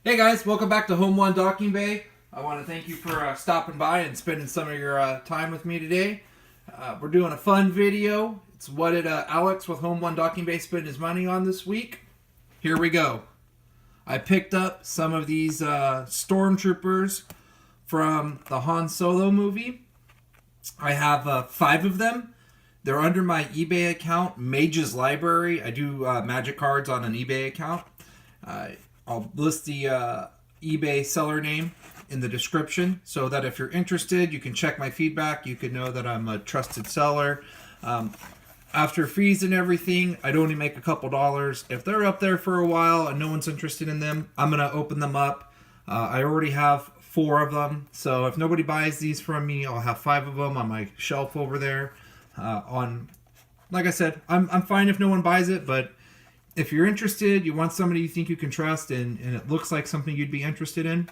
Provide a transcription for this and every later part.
Hey guys, welcome back to Home One Docking Bay. I want to thank you for stopping by and spending some of your time with me today. We're doing a fun video. It's what did Alex with Home One Docking Bay spend his money on this week? Here we go. I picked up some of these stormtroopers from the Han Solo movie. I have 5 of them. They're under my eBay account, Mage's Library. I do magic cards on an eBay account. I'll list the eBay seller name in the description so that if you're interested, you can check my feedback. You can know that I'm a trusted seller. After fees and everything, I'd only make a couple dollars. If they're up there for a while and no one's interested in them, I'm going to open them up. I already have 4 of them. So if nobody buys these from me, I'll have 5 of them on my shelf over there. Like I said, I'm fine if no one buys it, but if you're interested, you want somebody you think you can trust, and it looks like something you'd be interested in,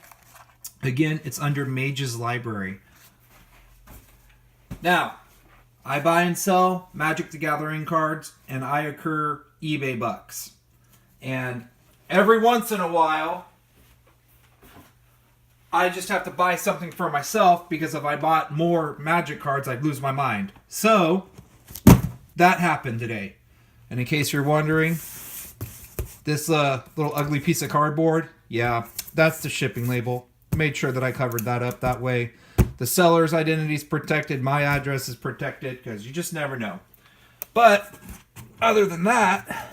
again, it's under Mage's Library. Now, I buy and sell Magic the Gathering cards, and I accrue eBay bucks. And every once in a while, I just have to buy something for myself, because if I bought more Magic cards, I'd lose my mind. So, that happened today. And in case you're wondering, this little ugly piece of cardboard, yeah, that's the shipping label. Made sure that I covered that up. That way the seller's identity is protected, my address is protected, because you just never know. But other than that,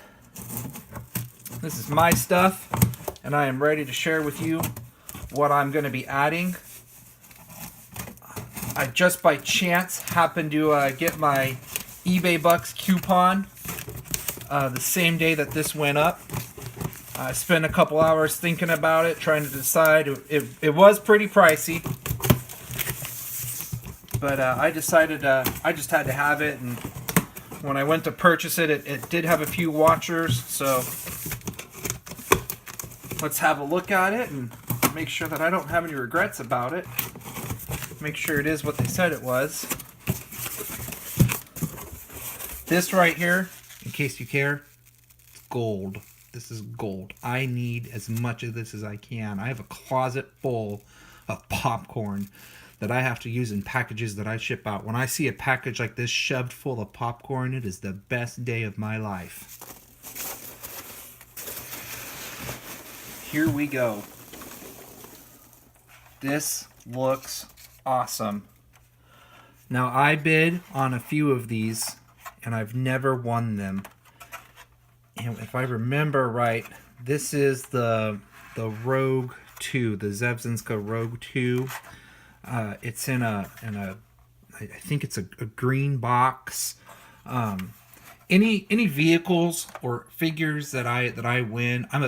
this is my stuff, and I am ready to share with you what I'm going to be adding. I just by chance happened to get my eBay Bucks coupon the same day that this went up. I spent a couple hours thinking about it, trying to decide. It was pretty pricey, but I decided I just had to have it. And when I went to purchase it, it did have a few watchers. So let's have a look at it and make sure that I don't have any regrets about it. Make sure it is what they said it was. This right here, in case you care, it's gold. This is gold. I need as much of this as I can. I have a closet full of popcorn that I have to use in packages that I ship out. When I see a package like this shoved full of popcorn, it is the best day of my life. Here we go. This looks awesome. Now, I bid on a few of these, and I've never won them. And if I remember right, this is the Rogue 2, the Zev Zinska Rogue 2. It's in a I think it's a green box. Any vehicles or figures that I win, I'm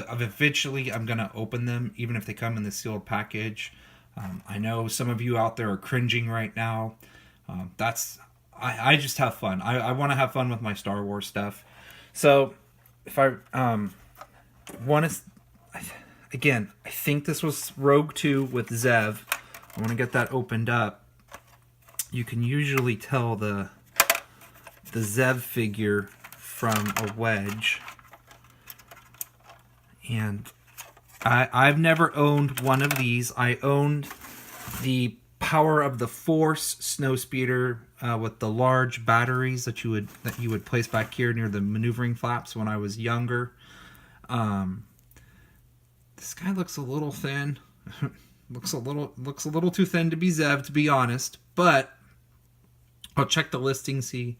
gonna open them, even if they come in the sealed package. I know some of you out there are cringing right now. I just have fun. I want to have fun with my Star Wars stuff. So if I want to, again, I think this was Rogue 2 with Zev. I want to get that opened up. You can usually tell the Zev figure from a Wedge. And I've never owned one of these. I owned the Power of the Force snowspeeder with the large batteries that you would place back here near the maneuvering flaps when I was younger. This guy looks a little thin. looks a little too thin to be Zev, to be honest. But I'll check the listing, see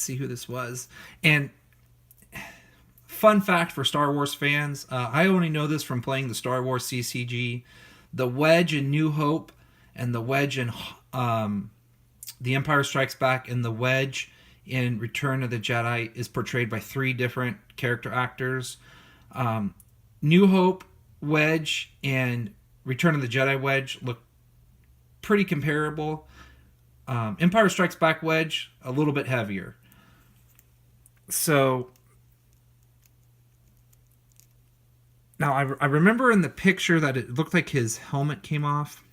who this was. And fun fact for Star Wars fans, I only know this from playing the Star Wars CCG. The Wedge in New Hope and the Wedge in The Empire Strikes Back and the Wedge in Return of the Jedi is portrayed by 3 different character actors. New Hope Wedge and Return of the Jedi Wedge look pretty comparable. Empire Strikes Back Wedge, a little bit heavier. So now I remember in the picture that it looked like his helmet came off.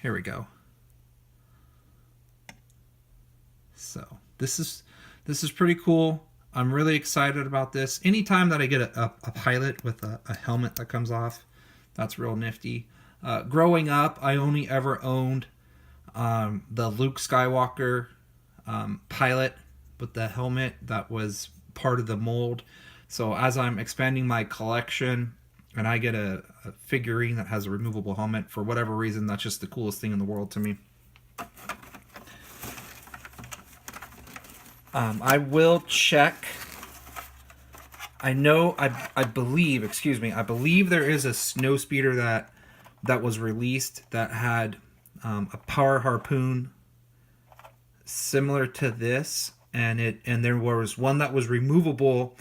Here we go. So this is pretty cool. I'm really excited about this. Anytime that I get a pilot with a helmet that comes off, that's real nifty. Growing up, I only ever owned the Luke Skywalker pilot with the helmet that was part of the mold. So as I'm expanding my collection and I get a figurine that has a removable helmet, for whatever reason, that's just the coolest thing in the world to me. I will check. I believe there is a snowspeeder that was released that had a power harpoon similar to this, and there was one that was removable,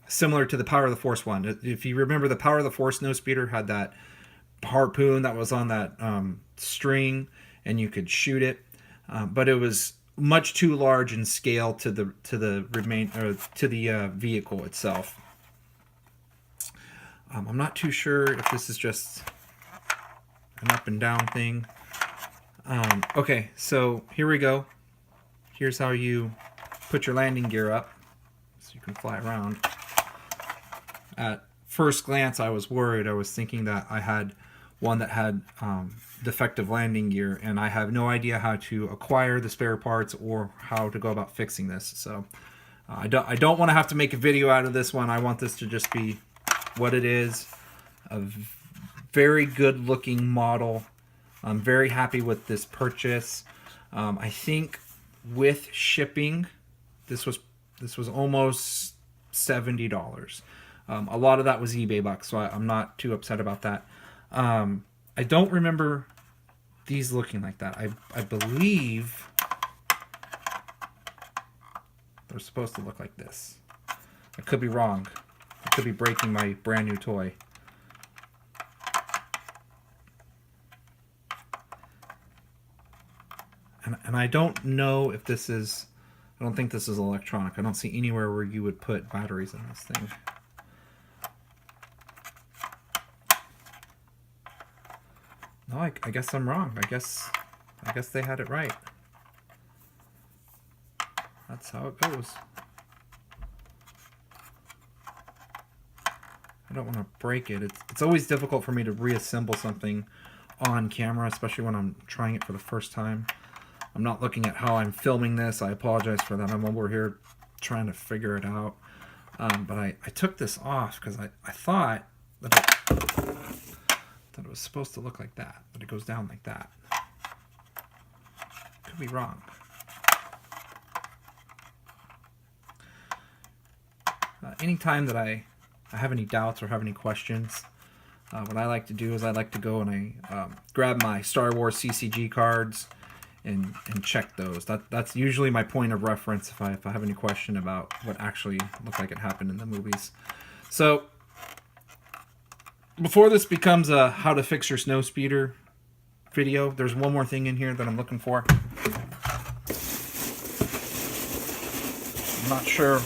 similar to the Power of the Force one. If you remember, the Power of the Force snowspeeder had that harpoon that was on that string, and you could shoot it, but it was much too large in scale to the vehicle itself. I'm not too sure if this is just an up and down thing. Okay, so here we go. Here's how you put your landing gear up so you can fly around. At first glance, I was worried. I was thinking that I had one that had defective landing gear, and I have no idea how to acquire the spare parts or how to go about fixing this. So I don't want to have to make a video out of this one. I want this to just be what it is, a very good looking model. I'm very happy with this purchase. I think with shipping, this was almost $70. A lot of that was eBay bucks, so I'm not too upset about that. I don't remember these looking like that. I believe they're supposed to look like this. I could be wrong. I could be breaking my brand new toy. And I don't know if this is, I don't think this is electronic. I don't see anywhere where you would put batteries in this thing. No, I guess I'm wrong. I guess they had it right. That's how it goes. I don't want to break it. It's always difficult for me to reassemble something on camera, especially when I'm trying it for the first time. I'm not looking at how I'm filming this. I apologize for that. I'm over here trying to figure it out. But I took this off because I thought that it was supposed to look like that, but it goes down like that. Could be wrong. Anytime that I have any doubts or have any questions, what I like to do is I like to go and I grab my Star Wars CCG cards and check those. That's usually my point of reference if I have any question about what actually looked like it happened in the movies. So before this becomes a how to fix your snowspeeder video, there's one more thing in here that I'm looking for. I'm not sure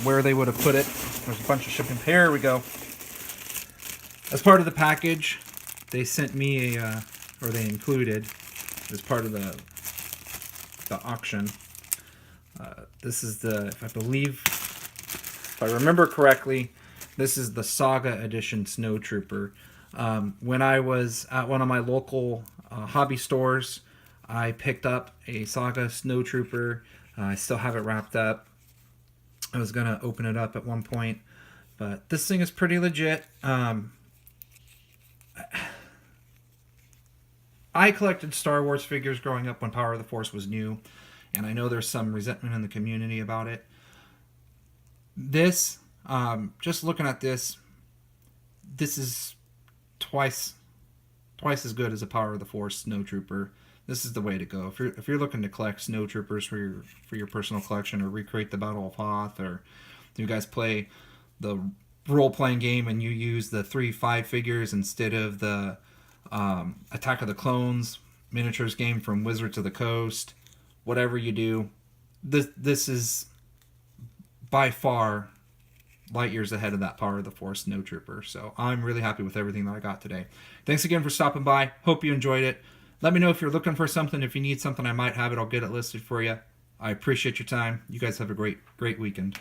where they would have put it. There's a bunch of shipping. Here we go. As part of the package, they sent me or they included as part of the auction. This is if I remember correctly, this is the Saga Edition Snowtrooper. When I was at one of my local hobby stores, I picked up a Saga Snowtrooper. I still have it wrapped up. I was going to open it up at one point, but this thing is pretty legit. I collected Star Wars figures growing up when Power of the Force was new, and I know there's some resentment in the community about it. This, just looking at this is twice as good as a Power of the Force Snowtrooper. This is the way to go. If you're looking to collect Snowtroopers for your personal collection, or recreate the Battle of Hoth, or you guys play the role-playing game and you use the 3-5 figures instead of the Attack of the Clones miniatures game from Wizards of the Coast, whatever you do, this is by far light years ahead of that Power of the Force Snowtrooper. So I'm really happy with everything that I got today. Thanks again for stopping by. Hope you enjoyed it. Let me know if you're looking for something. If you need something, I might have it. I'll get it listed for you. I appreciate your time. You guys have a great weekend.